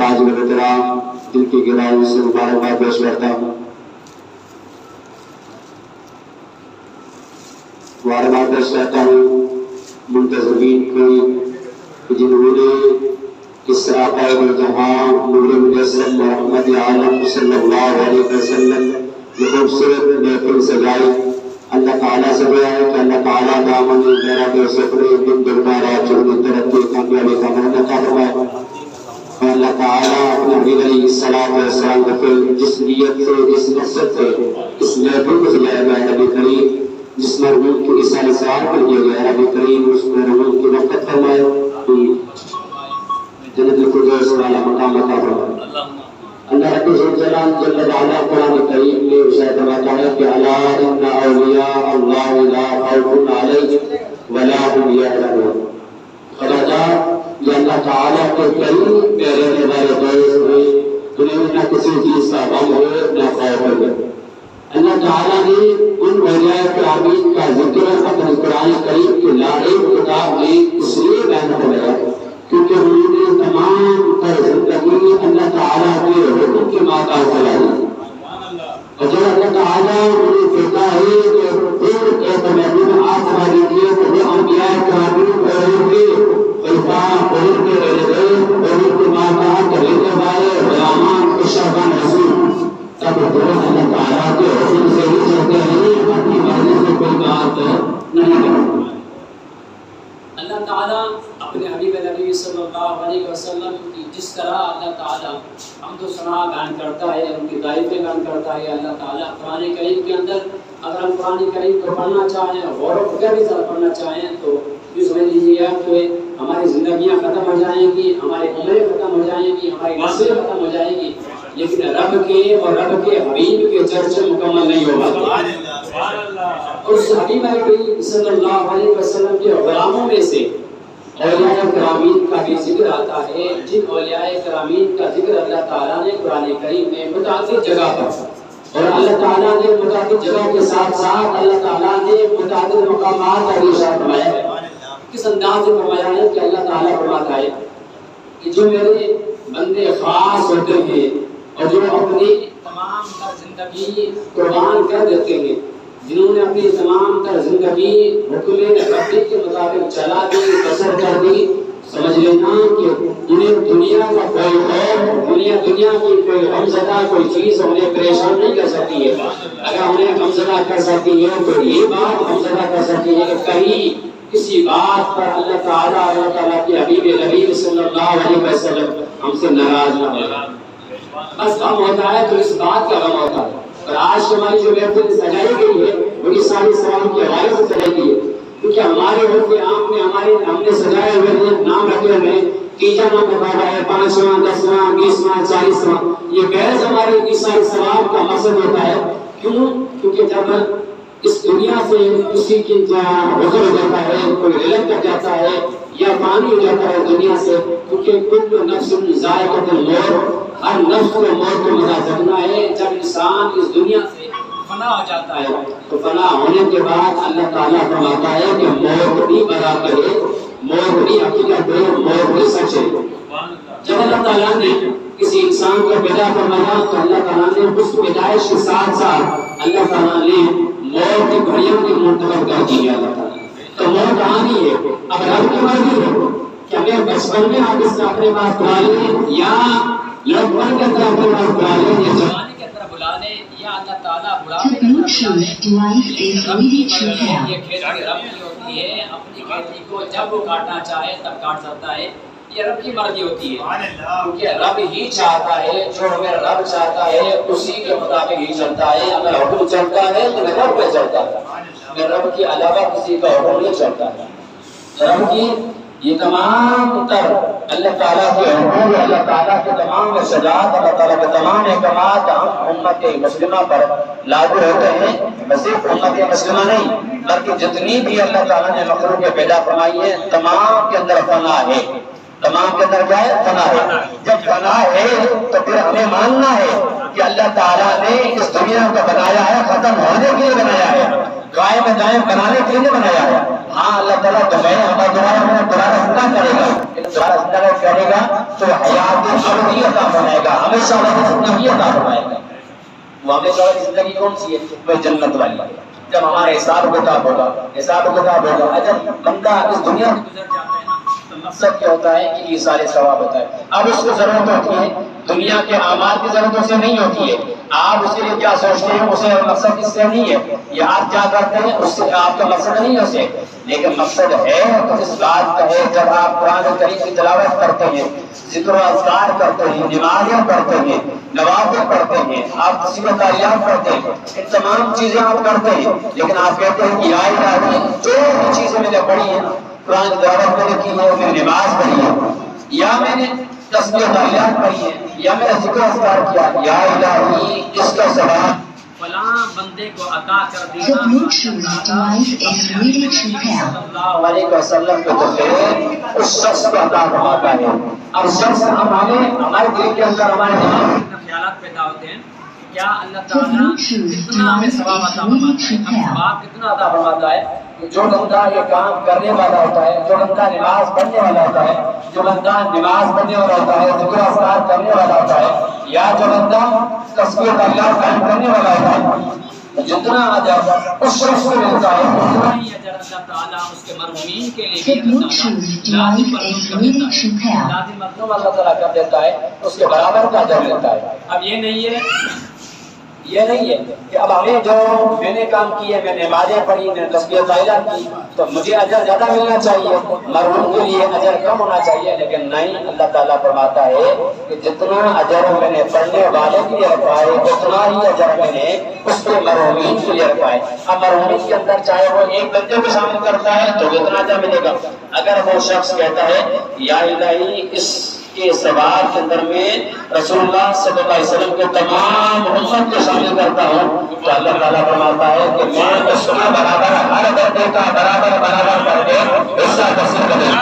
حاضر احترام دل کی گہرائی سے مبارکباد پیش کرتا ہوں۔ مبارکباد پیش کرتا ہوں منتظمین کو جنہوں نے اس راقہ جہاں نور مجسم محمد عالم صلی اللہ علیہ وسلم یہ خوبصورت محفل سجائی۔ اللہ تعالیٰ سے دعا ہے کہ اللہ تعالیٰ دامن میرا بے سفر دن دربارہ چون ترقی کامیابی کا معنی کا فرمائے اور اللہ تعالیٰ اپنے حبیب علیہ السلام کو پھر جس نیت سے جس مقصد سے اس محفل کو سجایا گیا ہے نبی کریم جس مرحوم کی عیسیٰ سوال پر کیا گیا ہے نبی کریم اس مرحوم کی رحمت فرمائے جنت الفردوس والا مقام عطا فرمائے۔ اللہ رب الجلال جل وعلا قرآن کریم میں ارشاد فرماتا ہے کہ الا ان اولیاء اللہ لا خوف علیہم ولا هم یحزنون۔ خبردار یہ اللہ تعالیٰ کے قریب میں رہنے والے دوست ہیں، انہیں نہ کسی چیز کا غم ہو نہ خوف ہو۔ اللہ تعالیٰ نے ان اولیاء کرام کا ذکر اپنے قرآن کریم کی لائق کتاب میں اس لیے بیان فرمایا کیونکہ انہوں نے تمام تر زندگی اللہ تعالیٰ کے حکم کے ماتا چلائی اور جب اللہ تعالیٰ انہیں کہتا ہے کہ پھر ایک محبوب آپ ہماری دیے تو وہ انبیاء کرام اور ان کے خلفاء اور ان کے رہے اور ان کے ماتا کرنے والے غلامان کو شہبان حسین تب دونوں اللہ تعالیٰ کے حکم سے ہی چلتے ہیں اپنی مرضی سے کوئی بات نہیں کرتے۔ اللہ تعالیٰ اپنے حبیب نبی صلی اللہ علیہ وسلم کی جس طرح اللہ تعالیٰ حمد و ثنا بیان کرتا ہے ان کی تعریفیں بیان کرتا ہے اللہ تعالیٰ قرآن کریم کے اندر اگر ہم قرآن کریم کو پڑھنا چاہیں غور و فکر کے ساتھ پڑھنا چاہیں تو یہ سمجھ لیجیے کہ ہماری زندگیاں ختم ہو جائیں گی، ہماری عمریں ختم ہو جائیں گی، ہماری نسلیں ختم ہو جائیں گی، لیکن رب کے اور رب کے حبیب کے چرچے مکمل نہیں ہو پاتے۔ اور اس حبیب کریم صلی اللہ علیہ وسلم کے غلاموں میں سے اولیاء کرامین کا بھی ذکر آتا ہے جن اولیاء کرامین کا ذکر اللہ تعالیٰ نے قرآن کریم میں متعدد جگہ پر اور اللہ تعالیٰ نے متعدد جگہ کے ساتھ ساتھ اللہ تعالیٰ نے متعدد مقامات کا ارشاد فرمایا ہے۔ کس انداز سے فرمایا ہے کہ اللہ تعالیٰ فرماتا ہے کہ جو میرے بندے خاص ہوتے ہیں اور جو اپنی تمام تر زندگی قربان کر دیتے ہیں، جنہوں نے اپنی تمام تر زندگی حکم ربی کے مطابق چلا دی بسر کر دی، سمجھ لینا کہ انہیں دنیا کا کوئی خوف دنیا کی کوئی غمزدہ کوئی چیز انہیں پریشان نہیں کر سکتی ہے۔ اگر انہیں غمزدہ کر سکتی ہے تو یہ بات غمزدہ کر سکتی ہے کہ کہیں کسی بات پر اللہ تعالیٰ کے حبیب نبی صلی اللہ علیہ وسلم ہم سے ناراض نہ ہوگا۔ بس غم ہوتا ہے تو اس بات کا غم ہوتا ہے۔ اور آج ہماری جو محفل سجائی گئی ہے وہ عیسیٰ علیہ السلام کے حوالے سے سجائی گئی ہے کیونکہ ہمارے حکم عام میں ہم نے سجائے ہوئے نام رکھے ہوئے تیجا نام رکھا ہوا ہے 5واں 10واں 20واں 40واں، یہ محض ہمارے عیسیٰ علیہ السلام کا مقصد ہوتا ہے۔ کیوں؟ کیونکہ جب اس دنیا سے کسی کی رخصت ہو جاتا ہے، کوئی رلک کر جاتا ہے یا پانی ہو جاتا ہے دنیا سے، کیونکہ کل نفس ذائقۃ الموت، ہر نفس کو موت کو مزہ چکھنا ہے۔ جب انسان اس دنیا سے فنا ہو جاتا ہے تو فنا ہونے کے بعد اللہ تعالیٰ فرماتا ہے کہ موت بھی برابر ہے، موت بھی حقیقت ہے، موت بھی سچ ہے۔ جب اللہ تعالیٰ نے کسی انسان کو پیدا فرمایا تو اللہ تعالیٰ نے اس پیدائش کے ساتھ ساتھ اللہ تعالیٰ نے موت کی گھڑیوں کی منتخب کر دی ہے۔ اللہ تعالیٰ تو موت آنی ہے، اب رب کی مرضی ہے کہ ہمیں بچپن میں آپ اس کو اپنے پاس بلا لیں یا لڑکپن کے اندر اپنے پاس بلا لیں یا جوانی کے اندر بلا لیں یا اللہ تعالیٰ بڑھاپے کے اندر بلا لیں۔ یہ کھیتی رب کی ہوتی ہے، اپنی کھیتی کو جب وہ کاٹنا چاہے تب کاٹ سکتا ہے، یہ رب کی مرضی ہوتی ہے کیونکہ رب ہی چاہتا ہے، جو ہمیں رب چاہتا ہے اسی کے مطابق ہی چلتا ہے۔ اگر حکم چلتا ہے تو رب پہ چلتا ہے، رب کے علاوہ کسی کا حکم نہیں چلتا ہے۔ رب کی یہ تمام تر اللہ تعالیٰ کے حکم، اللہ تعالیٰ کے تمام ارشادات، اللہ تعالیٰ کے تمام احکامات ہم امت مسلمہ پر لاگو ہوتے ہیں۔ صرف امت مسلمہ نہیں بلکہ جتنی بھی اللہ تعالیٰ نے مخلوق پیدا فرمائی ہے تمام کے اندر فنا ہے، تمام کے اندر کیا ہے؟ فنا ہے۔ جب فنا ہے تو پھر ہمیں ماننا ہے کہ اللہ تعالیٰ نے اس دنیا کو بنایا ہے ختم ہونے کے لیے بنایا ہے، قائم دائم بنانے کے لیے بنایا ہے. ہاں اللہ تعالیٰ دوبارہ زندہ کرے گا، لیکن دوبارہ زندہ کرے گا تو حیات ابدی عطا فرمائے گا، ہمیشہ والی زندگی عطا فرمائے گا. وہ ہمیشہ والی زندگی کون سی ہے؟ وہ جنت والی. جب ہمارا حساب کتاب ہوگا جب بندہ اس دنیا میں گزر جاتا ہے نا تو مقصد کیا ہوتا ہے کہ یہ سارے ثواب ہوتا ہے. اب اس کو ضرورت ہوتی ہے دنیا کے اعمال کی ضرورت اسے نہیں ہوتی ہے. آپ اس کے لیے کیا سوچتے ہیں؟ اسے مقصد اس سے نہیں ہے. یہ آپ کیا کرتے ہیں اس سے آپ کا مقصد نہیں ہے اسے، لیکن مقصد ہے تو اس بات کا ہے جب آپ قرآن کریم کی تلاوت کرتے ہیں، ذکر و اذکار کرتے ہیں، نمازیں پڑھتے ہیں، نوافل پڑھتے ہیں، آپ کسی کو تعلیمات پڑھتے ہیں، ان تمام چیزیں آپ کرتے ہیں، لیکن آپ کہتے ہیں کہ یا الہی جو بھی چیزیں میں نے پڑھی ہیں قرآن کی تلاوت میں نے کی ہے، میں نے نماز پڑھی ہے، یا میں نے تسبیح و تعلیمات پڑھی ہے، یا میں نے ذکر و اذکار کیا، یا الہی اس کا ثواب فلاں بندے کو عطا کر دینا. صلی اللہ علیہ وسلم کو تو اس شخص کو عطا فرماتا ہے. اب شخص ہمارے دل کے اندر ہمارے دماغ میں خیالات پیدا ہوتے ہیں، کیا اللہ تعالیٰ کتنا ہمیں ثواب عطا فرماتا ہے؟ ثواب کتنا عطا فرماتا ہے؟ جو بندہ یہ کام کرنے والا ہوتا ہے، جو بندہ نماز پڑھنے والا ہوتا ہے، جو بندہ نماز پڑھنے والا ہوتا ہے، ذکر اذکار کرنے والا ہوتا ہے، یا جو بندہ تسبیح تعلیمات قائم کرنے والا ہوتا ہے، جتنا اجر اس شخص کو ملتا ہے اتنا ہی اجر اللہ تعالیٰ اس کے مرحومین کے لیے بھی لازم مطلب اللہ تعالیٰ کر دیتا ہے، اس کے برابر کا اجر ملتا ہے. اب یہ نہیں ہے کہ اب ہمیں جو میں نے کام کیے، میں نے نمازیں پڑھی، میں نے تسبیح تعلیمات کی تو مجھے اجر زیادہ ملنا چاہیے، مرحوم کے لیے اجر کم ہونا چاہیے. لیکن نہیں، اللہ تعالیٰ فرماتا ہے کہ جتنا اجر میں نے پڑھنے والے کے لیے رکھا ہے اتنا ہی اجر میں نے اس کے مرحومین کے لیے رکھا ہے. اب مرحومین کے اندر چاہے وہ ایک بندے کو شامل کرتا ہے تو اتنا اجر ملے گا. اگر وہ شخص کہتا ہے یا الہی اس کے ثواب کے اندر میں رسول اللہ صلی اللہ علیہ وسلم کے تمام امت کو شامل کرتا ہوں تو اللہ تعالیٰ فرماتا ہے کہ میں اس کے برابر ہر بندے کا برابر کر کے حصہ تقسیم کر دوں.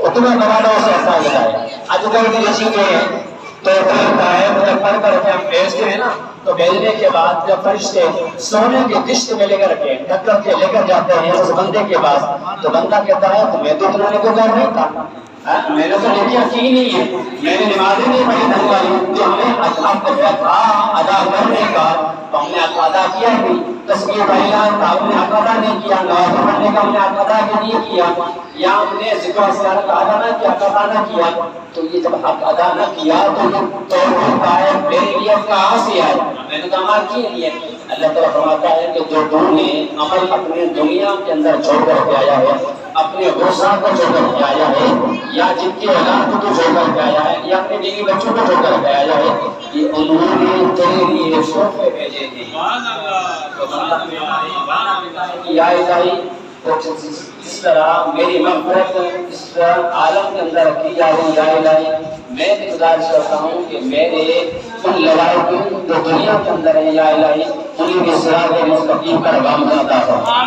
اتنا بڑا اسے احسان ملا ہے. آج کل کی چیزیں ہیں تو جب پڑھ کر کے ہم بھیجتے ہیں نا تو بھیجنے کے بعد جب فرشتے سونے کی قسط میں لے کر کے ڈھک کے لے کر جاتے ہیں اس بندے کے پاس تو بندہ کہتا ہے تو میں تو اتنا نیکوکار نہیں تھا، میں نے تو نیکیاں کی نہیں ہے، میں نے نمازیں نہیں پڑھی ڈھنگ والی جو ہمیں حق تھا ادا کرنے کا تو ہم نے حق ادا کیا نہیں. تسبیح تعلیمات ہم نے حق ادا نہیں کیا، نماز پڑھنے کا ہم نے حق ادا نہیں کیا، یا ہم نے ذکر اذکار کا ادا نہ کیا، حق ادا نہ کیا. تو یہ جب حق ادا نہ کیا تو یہ توحید کا ہے میرے لیے کہاں سے آئے؟ میں نے تو عمل کیے نہیں ہے. اللہ تعالیٰ فرماتا ہے کہ جو تم نے عمل اپنے دنیا کے اندر چھوڑ کر کے آیا ہے، اپنے غصہ کو چھوڑ کر کے آیا ہے، یا جن کے اولاد کو چھوڑ کر کے آیا ہے، یا اپنے بیوی بچوں کو چھوڑ کر کے آیا ہے، یہ انہوں نے تیرے لیے تحفے بھیجے ہیں. یا الہی اس طرح میری مغفرت اس عالم کے اندر کی جا رہی. یا الہی میں بھی گزارش کرتا ہوں کہ میرے ان لوائقین جو دنیا کے اندر ہیں یا الہی انہیں بھی صراط مستقیم پر گامزن عطا فرما.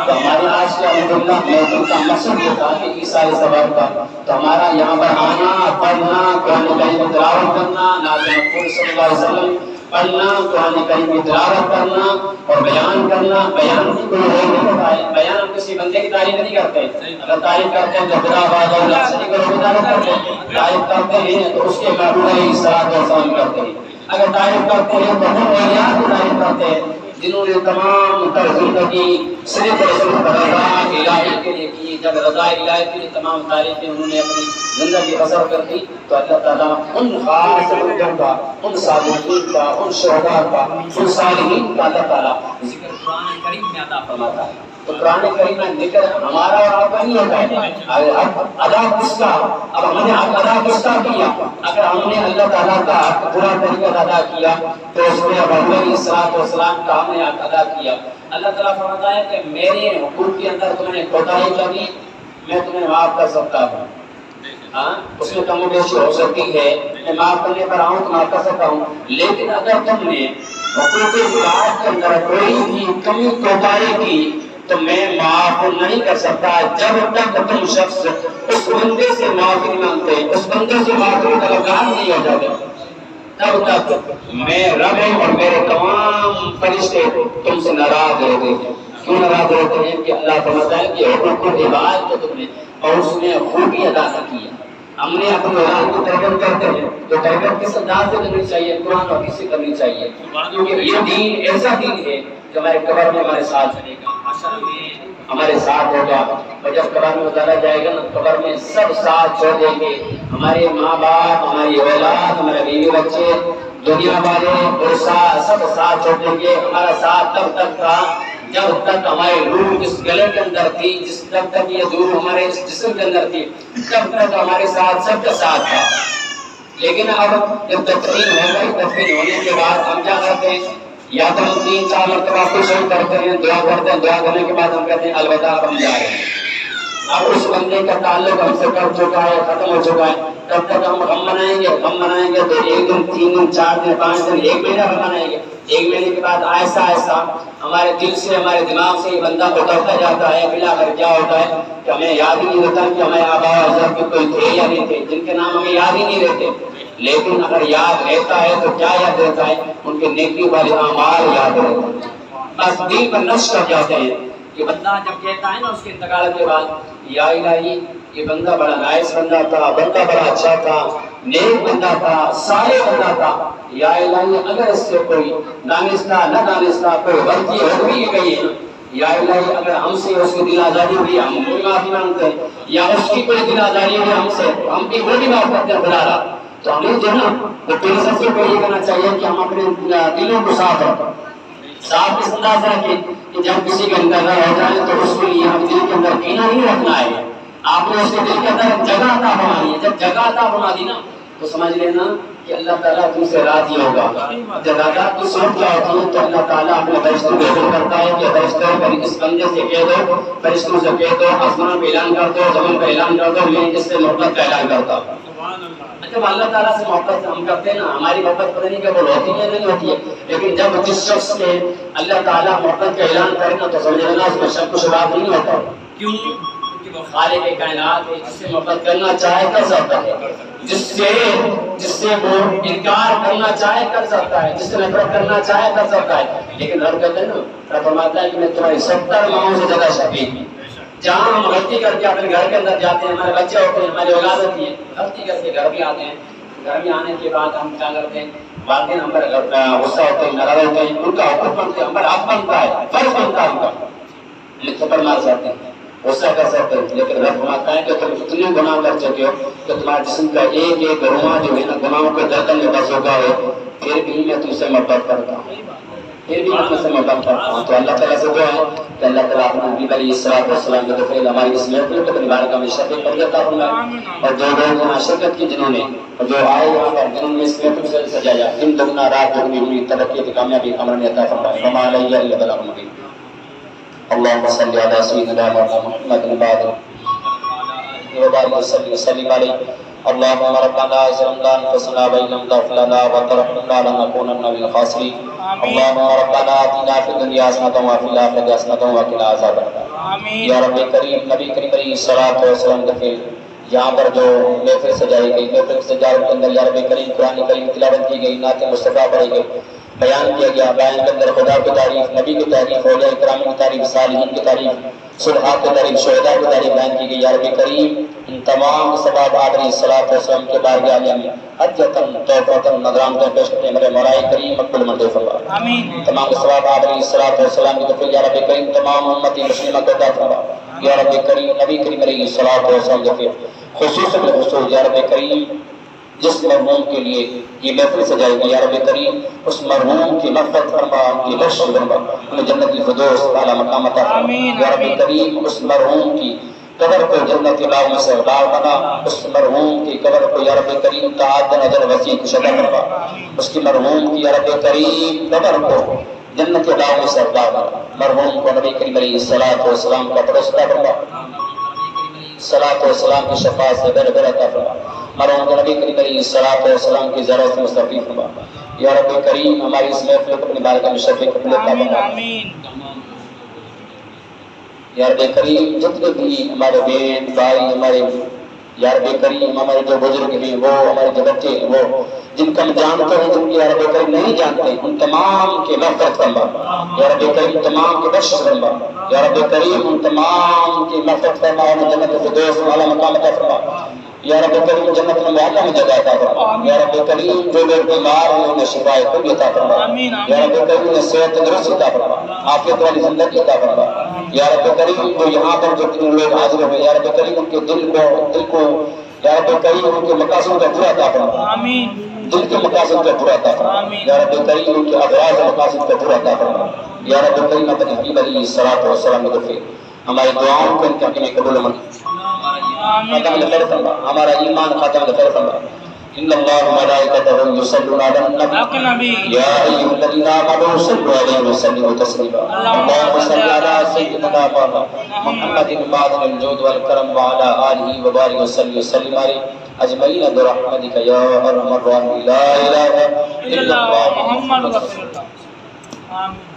تو ہمارے آج کے الحمدللہ موضوع کا مقصد یہ تھا کہ عیسائی سبب کا تو ہمارا یہاں پر آنا، پڑھنا، قرآن کریم کی تلاوت کرنا، نعت رسول صلی اللہ علیہ وسلم پڑھنا، قرآن کریم کی تلاوت کرنا اور بیان کرنا. بیان کی کوئی ہے نہیں ہوتا ہے، بیان ہم کسی بندے کی تعریف نہیں کرتے. اگر تعریف کرتے ہیں تو خدا باد اور اللہ شریک اور خدا کرتے ہیں، تعریف کرتے ہیں تو اس کے محبوب علیہ الصلوۃ والسلام کرتے ہیں. اگر تعریف کرتے ہیں تو ہم اولیاء کی تعریف کرتے ہیں جنہوں نے تمام تر زندگی صرف رسول رضا الہی کے لیے کی. جب رضا الہی کے لیے تمام تعریفیں انہوں نے اپنی زندگی بسر کر دی تو اللہ تعالیٰ ان خاص بندوں کا، ان صادقین کا، ان شہداء کا، ان صالحین کا اللہ تعالیٰ ذکر قرآن کریم میں عطا فرماتا ہے. تو قرآن کریم میں ذکر ہمارا اور آپ کا نہیں ہوتا ہے. ادا کس کا؟ اب ہم نے حق ادا کس کا کیا؟ اگر ہم نے اللہ تعالیٰ کا حق پورا طریقہ ادا کیا تو اس میں رسول علیہ الصلوۃ والسلام کا ہم نے حق ادا کیا. اللہ تعالیٰ فرماتا ہے کہ میرے حقوق کے اندر تم نے کوتاہی کری میں تمہیں معاف کر سکتا ہوں. ہاں اس میں کم و بیشی ہو سکتی ہے، میں معاف کرنے پر آؤں تو معاف کر سکتا ہوں. لیکن اگر تم نے حقوق العباد کے اندر کوئی بھی کمی کوتاہی کی تو میں معاف نہیں کر سکتا جب تک تم شخص اس بندے سے معافی نہیں مانگتے، اس بندے سے معافی طلبگار نہیں ہو جاتے، تب تک میں رب اور میرے تمام فرشتے تم سے ناراض ہوتے ہیں۔ کیوں ناراض ہوتے ہیں؟ کہ اللہ فرماتا ہے کہ حقوق العباد کو تم نے اور اس نے خوبی ادا کی ہے۔ ہم نے اپنی اولاد کو تربیت کرتے ہیں تو تربیت کس انداز سے کرنی چاہیے؟ قرآن اور حدیث سے کرنی چاہیے، کیونکہ یہ دین ایسا دین ہے جو ہمارے قبر میں ہمارے ساتھ چلے گا، ہمارے ساتھ ہوگا، اور جب قبر میں اتارا جائے گا نا قبر میں سب ساتھ چھوڑ دیں گے، ہمارے ماں باپ، ہماری اولاد، ہمارے بیوی بچے، دنیا والے اور سب ساتھ چھوڑ دیں گے۔ ہمارا ساتھ تب تک تھا جب تک ہماری روح اس گلے کے اندر تھی، جب تک یہ روح ہمارے اس جسم کے اندر تھی تب تک ہمارے ساتھ سب کا ساتھ تھا۔ لیکن اب جب تدفین ہو گئی، تدفین ہونے کے بعد ہم کیا کرتے ہیں؟ یا تو ہم 3-4 مرتبہ خوش کرتے ہیں، دعا کرتے ہیں، دعا کرنے کے بعد ہم کہتے ہیں الوداع، ہم جا رہے ہیں۔ اب اس بندے کا تعلق ہم سے کٹ چکا ہے، ختم ہو چکا ہے، تب تک ہم منائیں گے تو 1 دن، 3 دن، 4 دن، 5 دن، 1 مہینہ ہم منائیں گے۔ 1 مہینے کے بعد آہستہ آہستہ ہمارے دل سے، ہمارے دماغ سے یہ بندہ اترتا جاتا ہے۔ بلا کر کیا ہوتا ہے کہ ہمیں یاد ہی نہیں رہتا کہ ہمارے آبا و اجداد کے کوئی تھے یا نہیں تھے، جن کے نام ہمیں یاد ہی نہیں رہتے۔ لیکن اگر یاد رہتا ہے تو کیا یاد رہتا ہے؟ ان کے نیکی والے اعمال یاد رہتے ہیں، بس دل پر نقش کر جاتے ہیں۔ یہ بندہ جب کہتا ہے نا اس کے انتقال کے بعد، یا الہی یہ بندہ بڑا نائس بندہ تھا، بندہ بڑا اچھا تھا، نیک بندہ تھا، صالح بندہ تھا، یا الہی اگر اس سے کوئی دانستہ نہ دانستہ کوئی غلطی ہو بھی گئی ہے، یا الہی اگر ہم سے اس کی دل آزاری ہوئی ہم کوئی معافی مانگتے ہیں، یا اس کی کوئی دل آزاری ہوئی ہم سے ہم بھی وہ بھی معاف کرتے ہیں خدا را۔ تو ہمیں جو ہے نا وہ پہلے سب سے پہلے یہ کرنا چاہیے کہ ہم اپنے دلوں کو صاف رکھیں، صاف اس انداز رکھیں کہ جب کسی کا انتقال ہو جائے تو اس کے لیے ہم دل کے اندر کینہ نہیں رکھنا ہے، آپ نے اس کے دل کے اندر جگہ عطا فرمانی ہے۔ جب جگہ عطا فرما دی نا تو سمجھ لینا کہ اللہ تعالیٰ تم سے راضی ہوگا۔ جب حالات کی سوچ کیا ہوتی ہے تو اللہ تعالیٰ اپنے فرشتوں کو حکم کرتا ہے کہ فرشتوں اس بندے سے کہہ دو، فرشتوں سے کہہ دو، آسمان پہ اعلان کر دو، زمین پہ اعلان کر دو، میں اس سے محبت کا اعلان کرتا ہوں۔ جب اللہ تعالیٰ سے محبت ہم کرتے ہیں نا، ہماری محبت پتہ نہیں کہ وہ ہوتی ہے نہیں ہوتی ہے، لیکن جب جس شخص سے اللہ تعالیٰ محبت کا اعلان کرے نا تو سمجھ لینا اس میں شک و شبہات نہیں ہوتا۔ کیوں؟ کیونکہ وہ خالق کائنات ہے، جس سے محبت کرنا چاہے کر سکتا ہے، جس سے وہ انکار کرنا چاہے کر سکتا ہے، جس سے نفرت کرنا چاہے کر سکتا ہے۔ لیکن رب کہتے ہیں نا، رب فرماتا ہے کہ میں تمہاری 70 ماؤں سے زیادہ شفیق ہوں۔ جہاں ہم غلطی کر کے اپنے گھر کے اندر جاتے ہیں، ہمارے بچے ہوتے ہیں، ہماری اولاد ہوتی ہے، غلطی کر کے گھر بھی آتے ہیں، گھر میں آنے کے بعد ہم کیا کرتے ہیں؟ والدین ہم پر غصہ ہوتے ہیں، ناراض ہوتے ہیں، ان کا حقوق بنتے ہیں، ہم پر حق بنتا ہے، فرض بنتا ہے ان کا، لیکن تھپڑ مار جاتے ہیں، غصہ کر سکتے ہیں۔ لیکن رب فرماتا ہے کہ تم اتنے گناہ کر چکے ہو کہ تمہارے جسم کا ایک ایک روما جو ہے نا گناہوں کے گردن میں بس ہوگا ہے، پھر بھی میں تم سے محبت کرتا ہوں، پھر بھی میں تم سے محبت کرتا ہوں۔ تو اللہ تعالیٰ سے جو ہے کہ اللہ تعالیٰ اپنے نبی علیہ السلام کے دفعہ ہماری اس محفل کو پریوار کا شرکت کر دیتا ہوں، اور جو لوگ یہاں شرکت کی جنہوں نے، اور جو آئے یہاں پر جنہوں نے اس محفل سے سجایا، دن دگنا رات دگنی ہوئی ترقی کامیابی امر عطا فرمائے۔ وما علیہ الا البلاغ المبین۔ اللهم صل على سيدنا محمد الباقر وبارك وسلم عليه۔ اللهم ربنا ظلمنا انفسنا وان لم تغفر لنا وترحمنا لنكونن من الخاسرين۔ اللهم ربنا آتنا في الدنيا حسنة وفي الآخرة حسنة وقنا عذاب النار۔ یا رب کریم، نبی کریم علیہ الصلوۃ والسلام کے یہاں پر جو محفل سجائی گئی، محفل سجاوٹ کے اندر یا رب کریم قرآن کریم تلاوت کی گئی، نعت مصطفیٰ پڑھی گئی، بیان کیا گیا، بیان کے اندر خدا کی تعریف، نبی کی تعریف، اولیاء کرام کی تعریف، صالحین کی تعریف، صلحاء کی تعریف، شہداء کی تعریف بیان کی گئی۔ یا رب کریم ان تمام ثواب آپ علیہ الصلوۃ والسلام کے بارگاہ میں حجتاً توبۃً نذرانتیں پیش کرتے ہیں، میرے مولا کریم مقبول منظور فرما۔ آمین۔ تمام ثواب آپ علیہ الصلوۃ والسلام کی طرف یا رب کریم تمام امتی مسلمہ کو عطا فرما۔ یا رب کریم نبی کریم علیہ الصلوۃ والسلام کے خصوصاً بالخصوص یا رب کریم جس مرحوم کے لیے یہ محفل سجائی گئی، یا رب کریم اس مرحوم کی مغفرت فرما، کی بخش فرما، انہیں جنت الفردوس اعلیٰ مقام عطا فرما۔ یا رب کریم اس مرحوم کی قبر کو جنت کے باغ میں سے باغ بنا، اس مرحوم کی قبر کو یا رب کریم تعدد نظر وسیع کشادہ فرما، اس کی مرحوم کی یا رب کریم قبر کو جنت کے باغ میں سے باغ بنا، مرحوم کو نبی کریم علیہ الصلوۃ والسلام کا پرستہ فرما، صلاۃ و سلام کی شفاعت سے بر بر عطا فرما، مرحوم کو نبی کریم علیہ الصلوۃ والسلام کی زیارت سے مستفید فرما۔ یا رب کریم ہماری اس محفل کو اپنی بارگاہ میں شفیع قبول عطا فرما۔ یا رب کریم جتنے بھی ہمارے بہن بھائی ہمارے یا رب کریم ہمارے جو بزرگ ہیں وہ ہمارے جو بچے ہیں وہ جن کا ہم جانتے ہیں جن کی یا رب کریم نہیں جانتے ان تمام کے مغفرت فرما یا رب کریم تمام کے بخشش فرما یا رب کریم ان تمام کی مغفرت فرما اور جنت الفردوس والا مقام عطا فرما یا رب کریم جنت المعلا میں جگہ عطا فرما یا رب کریم جو لوگ بیمار ہیں انہیں شفا کل عطا فرما یا رب کریم انہیں صحت تندرست عطا فرما عافیت والی زندگی عطا فرما یا رب کریم جو یہاں پر جو لوگ حاضر ہوئے یا رب کریم ان کے دل کو یا رب کریم ان کے مقاصد کا پورا عطا فرما دل کے مقاصد کا پورا عطا فرما یا رب کریم ان کے اغراض مقاصد کا پورا عطا فرما یا رب کریم اپنے حبیب علیہ الصلوۃ والسلام کے ہماری دعاؤں کو ان کے حق میں قبول خاتم خیر فرما ہمارا ایمان خاتم خیر فرما ان اللہ ملائکتہ یصلون علی النبی یا ایھا الذین آمنوا صلوا علیہ وسلموا تسلیما اللهم صل علی سیدنا محمد المعدن الجود والکرم وعلی آلہ وبارک وسلم علیہ اجمعین برحمتک یا ارحم الراحمین لا الہ الا اللہ محمد رسول اللہ آمین.